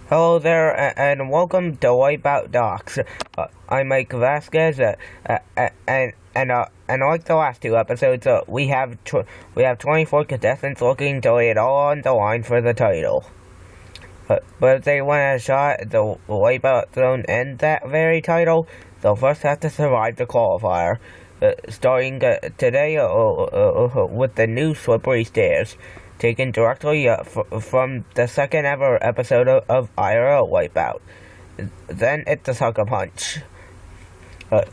Hello there, and welcome to Wipeout Docs. I'm Mike Vasquez, and like the last two episodes, we have 24 contestants looking to lay it all on the line for the title. But if they want a shot at the Wipeout Zone and that very title, they'll first have to survive the qualifier. Starting today with the new slippery stairs, taken directly from the second ever episode of IRL Wipeout. Then it's a sucker punch. A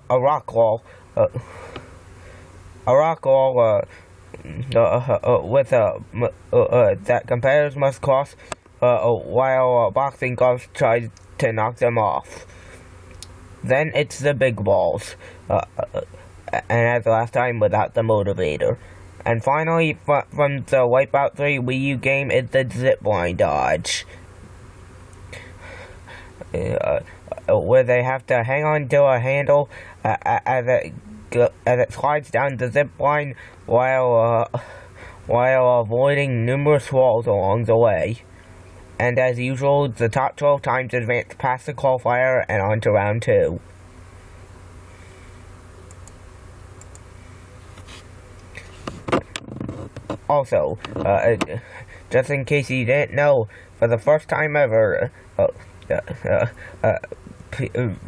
rock wall with that competitors must cross while boxing gloves try to knock them off. Then it's the big balls, and as last time without the motivator. And finally, from the Wipeout 3 Wii U game, it's the zipline dodge, where they have to hang on to a handle as it slides down the zipline while avoiding numerous walls along the way. And as usual, the top 12 times advance past the qualifier and on to round 2. Also, just in case you didn't know, for the first time ever,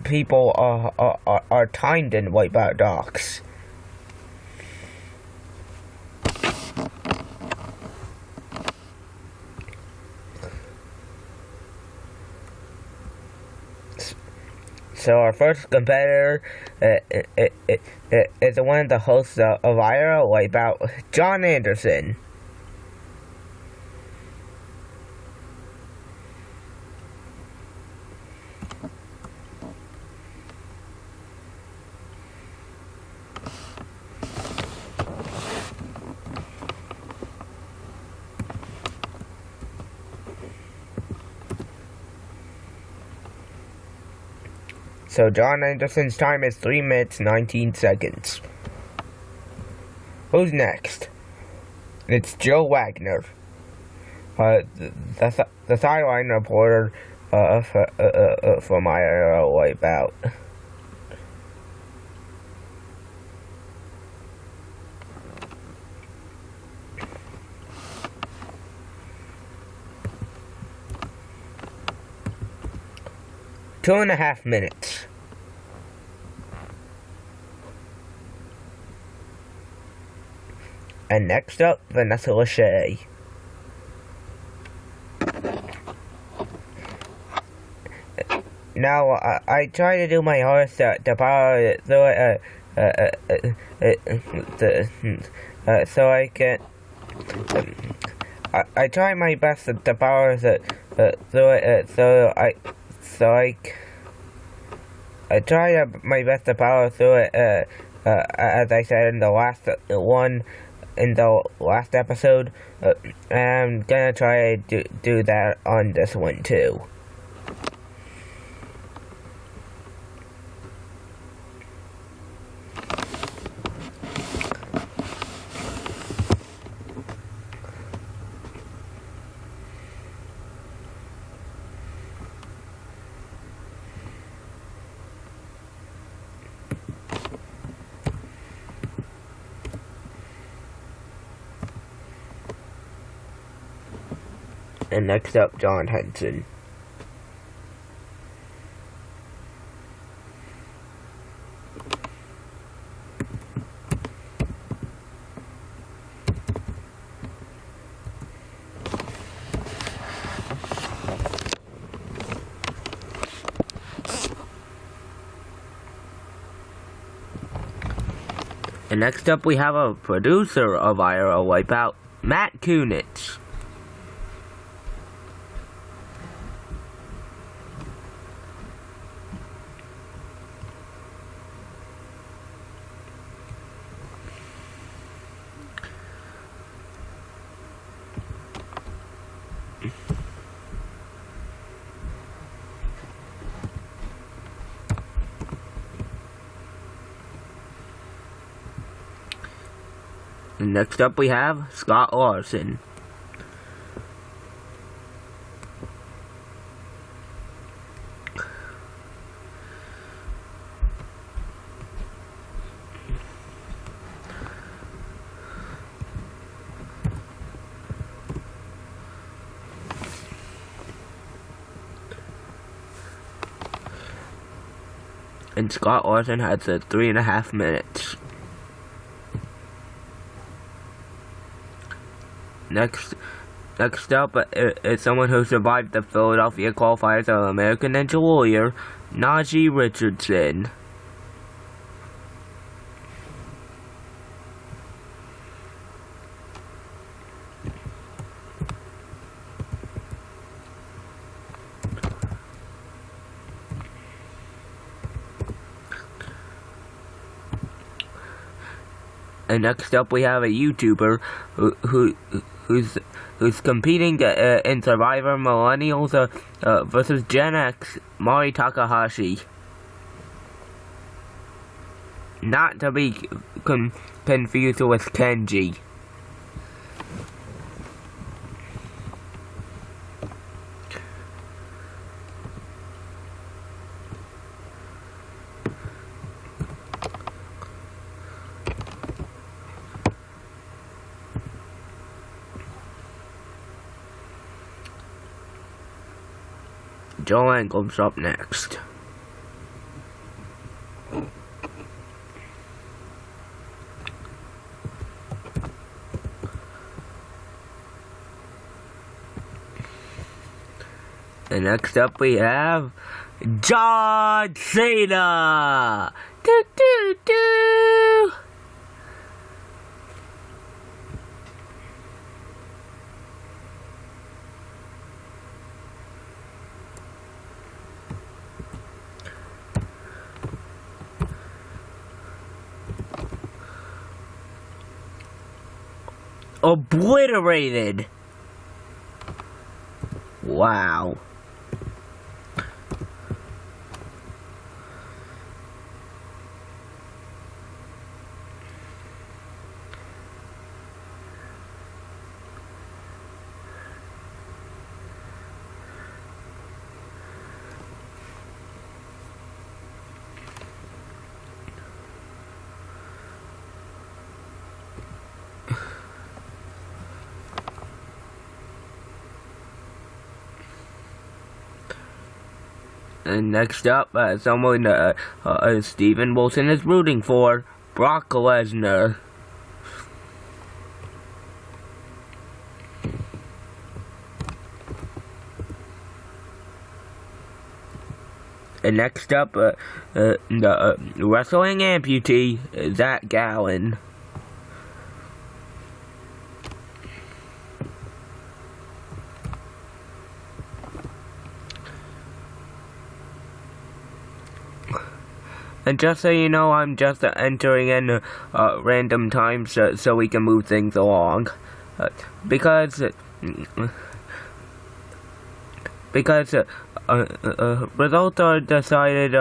people are timed in Wipeout Docs. So our first competitor is one of the hosts of IRL Wipeout, John Anderson. So John Anderson's time is 3 minutes 19 seconds. Who's next? It's Joe Wagner, the sideline reporter from IRL Wipeout. Two and a half minutes. And next up, Vanessa Lachey. Now, I try to do my hardest to power through it, so I can. I try my best to power through it, I try my best to power through it, as I said in the last episode, and I'm gonna try to do that on this one too. And next up, John Henson. And next up, we have a producer of IRL Wipeout, Matt Kunitz. And next up we have Scott Larson. And Scott Orton has 3.5 minutes. Next up is someone who survived the Philadelphia qualifiers of American Ninja Warrior, Najee Richardson. And next up, we have a YouTuber who's competing in Survivor Millennials versus Gen X, Mari Takahashi. Not to be confused with Kenji. Joe Angle's up next. And next up we have John Cena. Do do do. Obliterated. Wow. And next up, someone Steven Wilson is rooting for, Brock Lesnar. And next up, the wrestling amputee, Zach Gallen. And just so you know, I'm just entering in random times so we can move things along. Because results are decided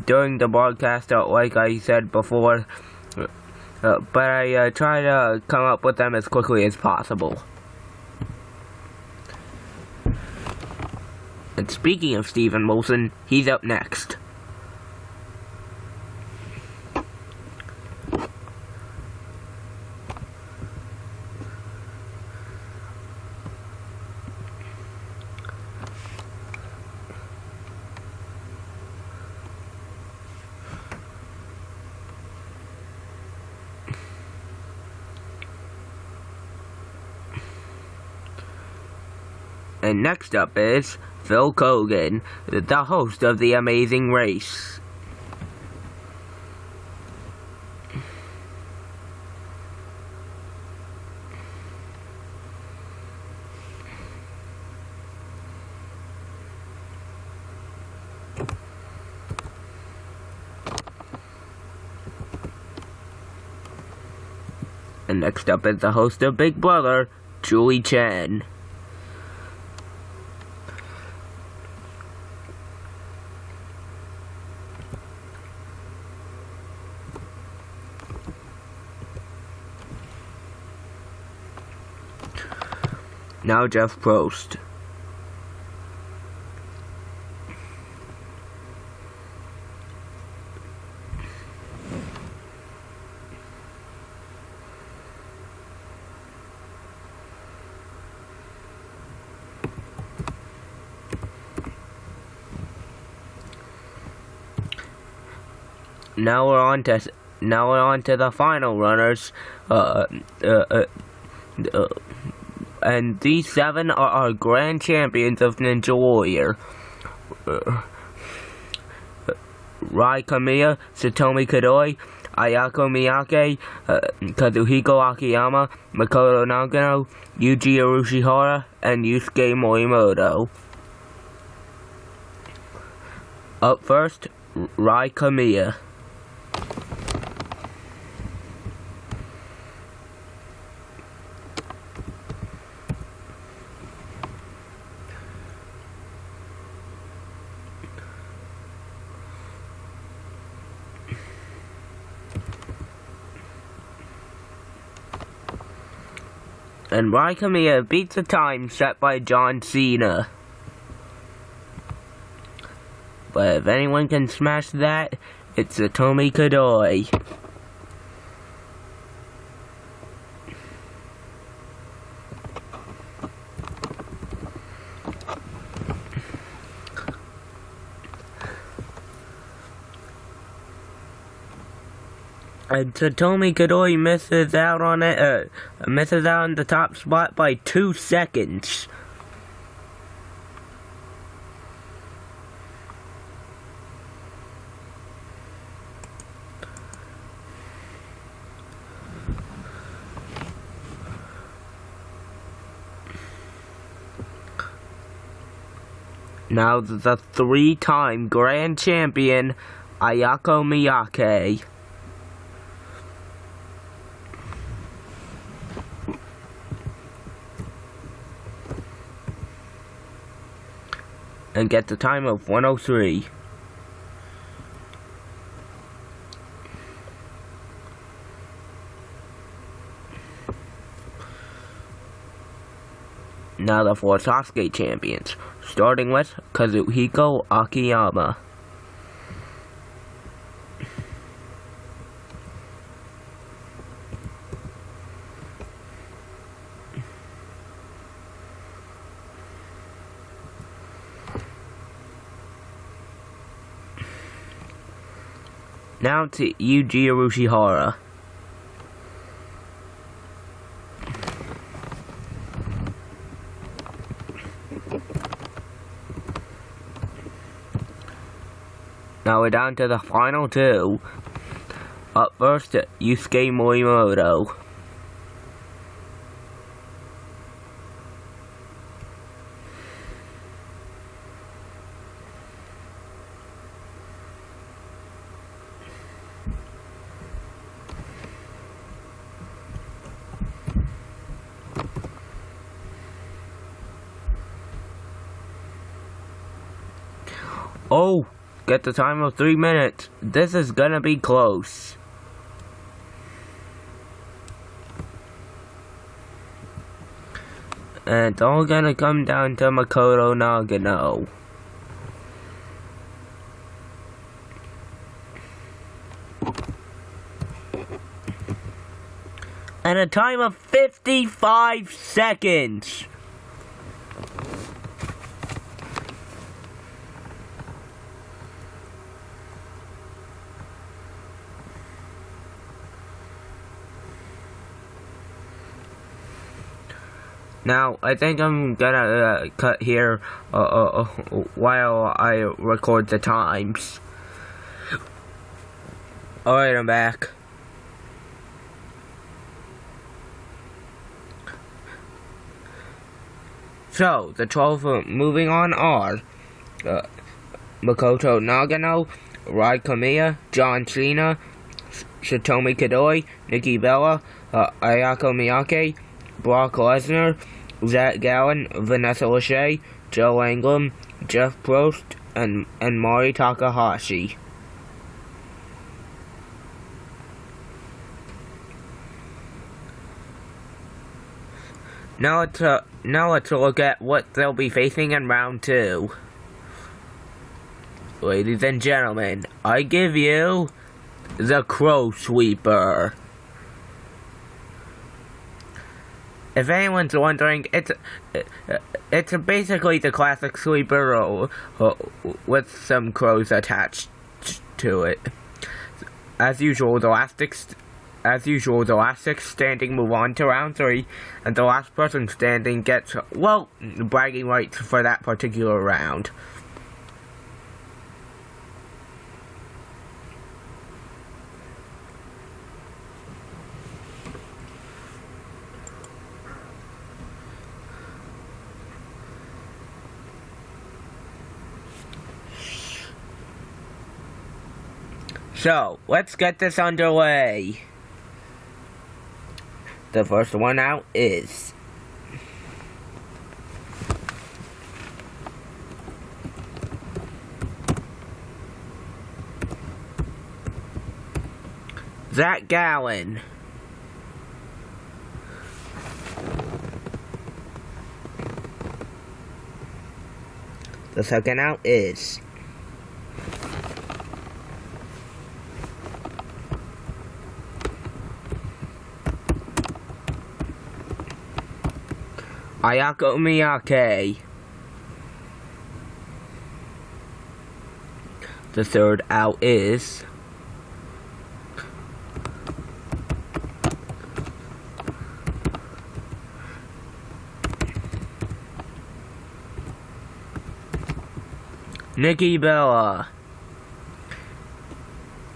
during the broadcast, like I said before. But I try to come up with them as quickly as possible. And speaking of Steven Wilson, he's up next. And next up is Phil Kogan, the host of The Amazing Race. And next up is the host of Big Brother, Julie Chen. Now Jeff Prost. Now we're on to the final runners. And these 7 are our grand champions of Ninja Warrior. Rai Kamiya, Satomi Kadoi, Ayako Miyake, Kazuhiko Akiyama, Makoto Nagano, Yuji Urushihara, and Yusuke Morimoto. Up first, Rai Kamiya. And Rai Kamiya beats the time set by John Cena. But if anyone can smash that, it's Satomi Kadoi. And Satomi Kadoi misses out on the top spot by 2 seconds. Now the 3-time grand champion, Ayako Miyake. And get the time of 1:03. Now the 4 Sasuke champions, starting with Kazuhiko Akiyama. Now to Yuji Urushihara. Now we're down to the final 2. Up first, Yusuke Morimoto. Oh, get the time of 3 minutes. This is gonna be close. And it's all gonna come down to Makoto Nagano. And a time of 55 seconds. Now, I think I'm gonna cut here while I record the times. Alright, I'm back. So, the 12 moving on are Makoto Nagano, Rai Kamiya, John Cena, Satomi Kadoi, Nikki Bella, Ayako Miyake, Brock Lesnar, Zach Gallen, Vanessa Lachey, Joe Anglim, Jeff Prost, and Mari Takahashi. Now let's look at what they'll be facing in round 2. Ladies and gentlemen, I give you the Crow Sweeper. If anyone's wondering, it's basically the classic sweeper with some crows attached to it. As usual, the last six standing move on to round 3, and the last person standing gets, well, bragging rights for that particular round. So, let's get this underway. The first one out is Zach Gallen. The second out is Ayako Miyake. The third out is Nikki Bella.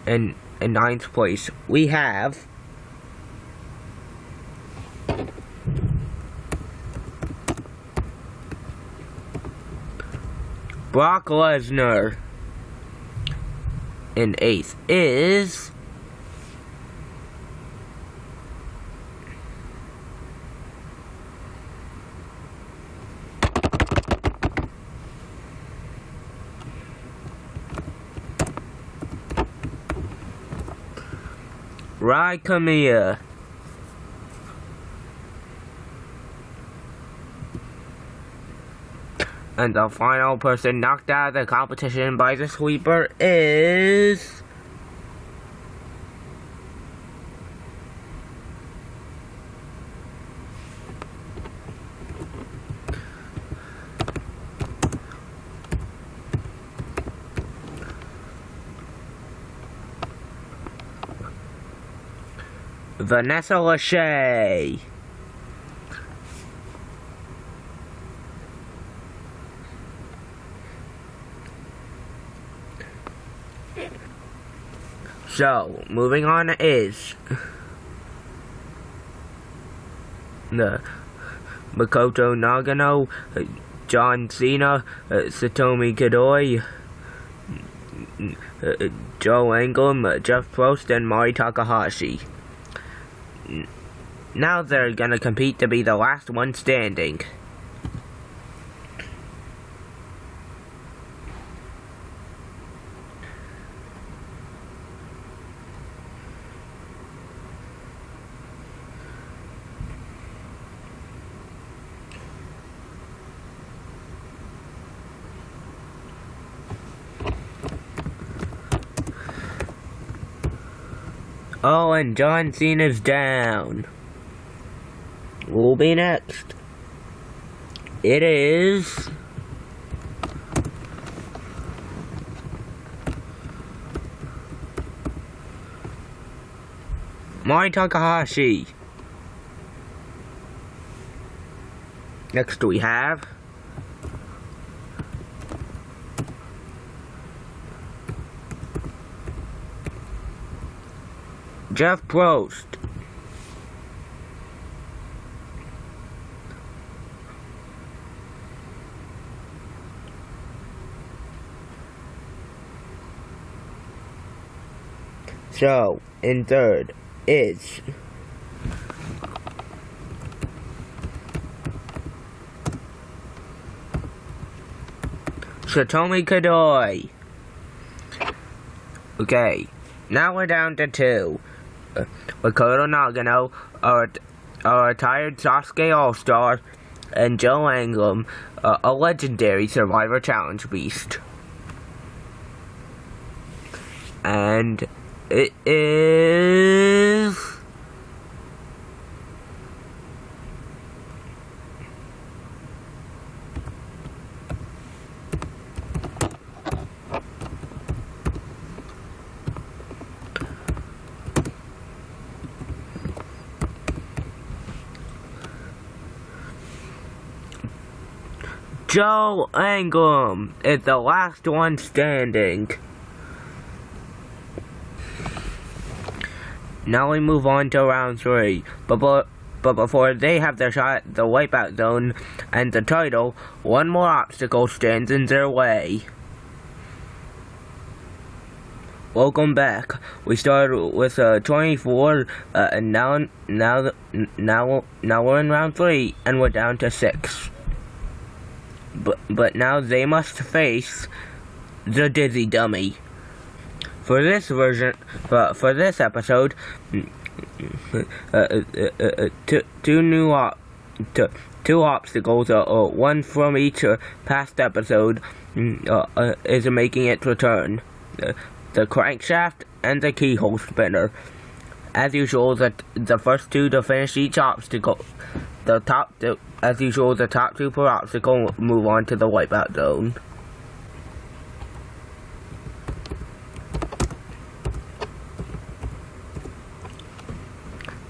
In ninth place, we have Brock Lesnar. In 8th is Rai Kamiya. And the final person knocked out of the competition by the sweeper is Vanessa Lachey. So, moving on is the Makoto Nagano, John Cena, Satomi Kadoi, Joe Anglim, Jeff Prost, and Mari Takahashi. Now they're gonna compete to be the last one standing. Oh, and John Cena's down. Who'll be next? It is Mari Takahashi. Next we have Jeff Prost. So, in third is Satomi Kadoi. Okay, now we're down to 2. Makoto Nagano, a retired Sasuke All-Star, and Joe Anglim, a legendary Survivor Challenge beast. And it is Joe Angum is the last one standing. Now we move on to round 3, but before they have their shot at the Wipeout Zone and the title, one more obstacle stands in their way. Welcome back. We started with 24, and now we're in round 3, and we're down to 6. But now they must face the Dizzy Dummy. For this version, for this episode, two obstacles, one from each past episode, is making its return. The crankshaft and the keyhole spinner. As usual, the first two to finish each obstacle, the top two per obstacle move on to the Wipeout Zone.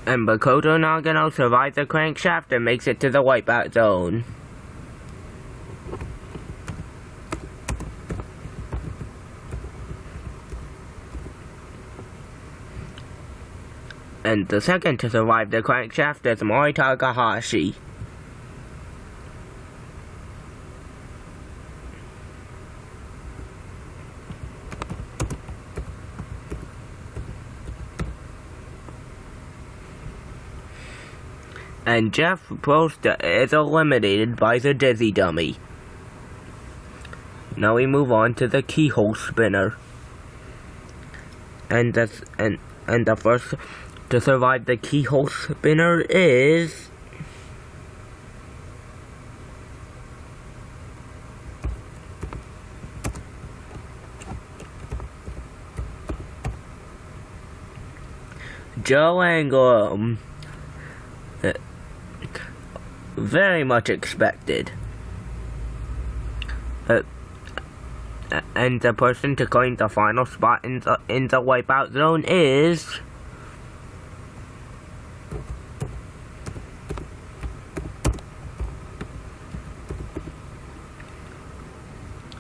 And Makoto Nagano survives the crankshaft and makes it to the Wipeout Zone. And the second to survive the crankshaft is Mori Takahashi. And Jeff Prost is eliminated by the Dizzy Dummy. Now we move on to the keyhole spinner. And the first to survive the keyhole spinner is Joe Angum. Very much expected. And the person to claim the final spot in the Wipeout Zone is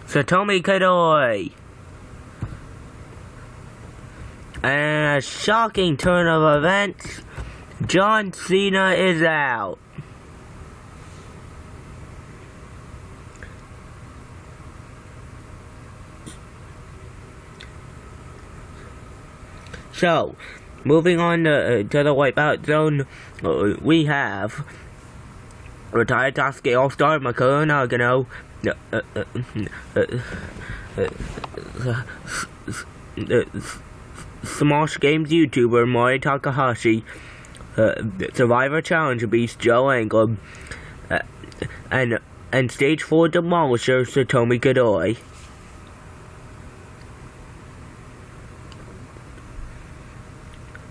Satomi Kadoi. And a shocking turn of events, John Cena is out. So, moving on to the Wipeout Zone, we have retired Tosuke All-Star Makoto Nagano, Smosh Games YouTuber Mori Takahashi, Survivor Challenge Beast Joe Angum, and Stage 4 Demolisher Satomi Kadoi.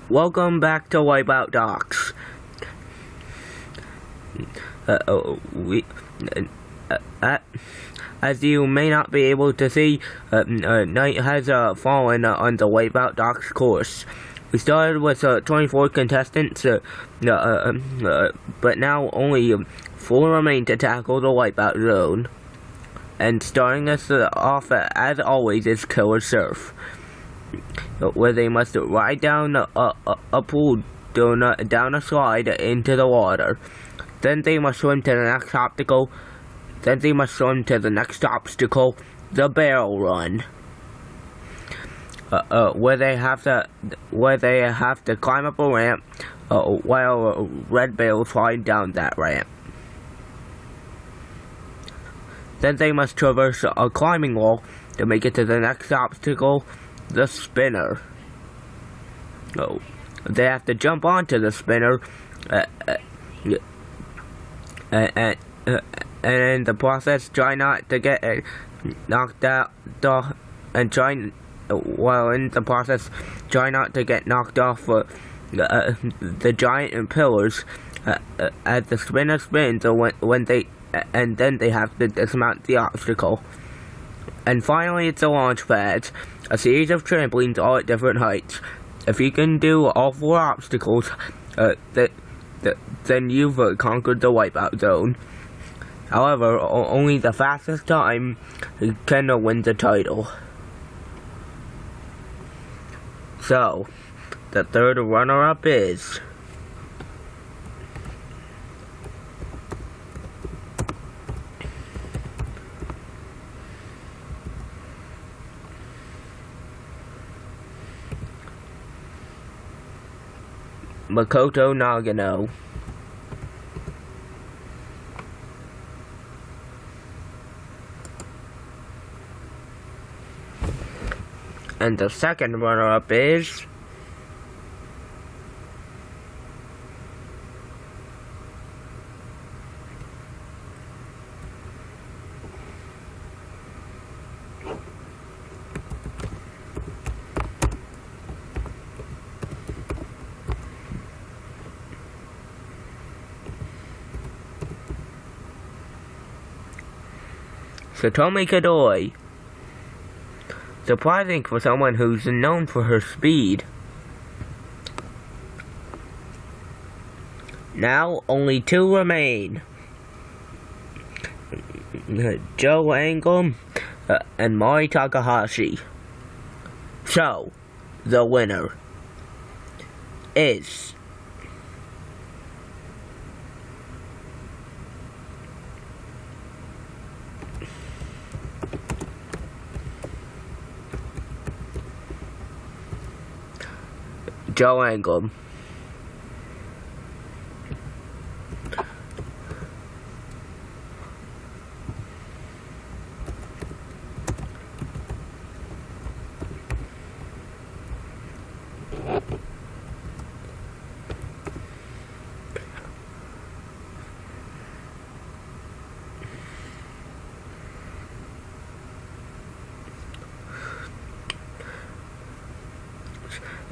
Welcome back to Wipeout Docs. As you may not be able to see, night has fallen on the Wipeout Docs course. We started with 24 contestants, but now only 4 remain to tackle the Wipeout Zone. And starting us off, as always, is Killer Surf, where they must ride down a pool, down a slide into the water. Then they must swim to the next obstacle. Then they must swim to the next obstacle, the barrel run, where they have to climb up a ramp while red barrels slide down that ramp. Then they must traverse a climbing wall to make it to the next obstacle, the spinner. They have to jump onto the spinner, and in the process try not to get knocked out, and while in the process try not to get knocked off the giant pillars as the spinner spins, and then they have to dismount the obstacle. And finally, it's a launch pad, a series of trampolines all at different heights. If you can do all 4 obstacles, then you've conquered the Wipeout Zone. However, only the fastest time can win the title. So, the third runner-up is Makoto Nagano. And the second runner-up is Satomi Kadoi. Surprising for someone who's known for her speed. Now, only two remain. Joe Angle and Mari Takahashi. So, the winner is Joe Angle.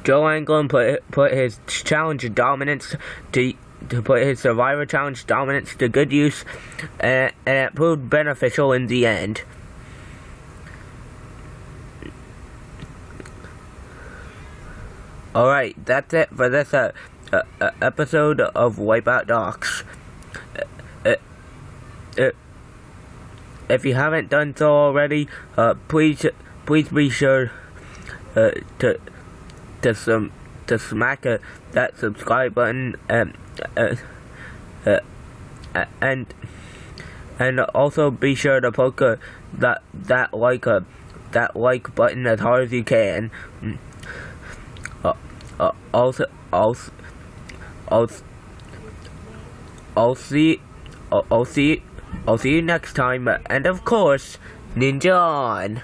Joe Angle put his challenge dominance to put his Survivor Challenge dominance to good use, and it proved beneficial in the end. Alright, that's it for this episode of Wipeout Docs. If you haven't done so already, please be sure to smack that subscribe button and also be sure to poke that like button as hard as you can. I'll see you next time, and of course, Ninja on.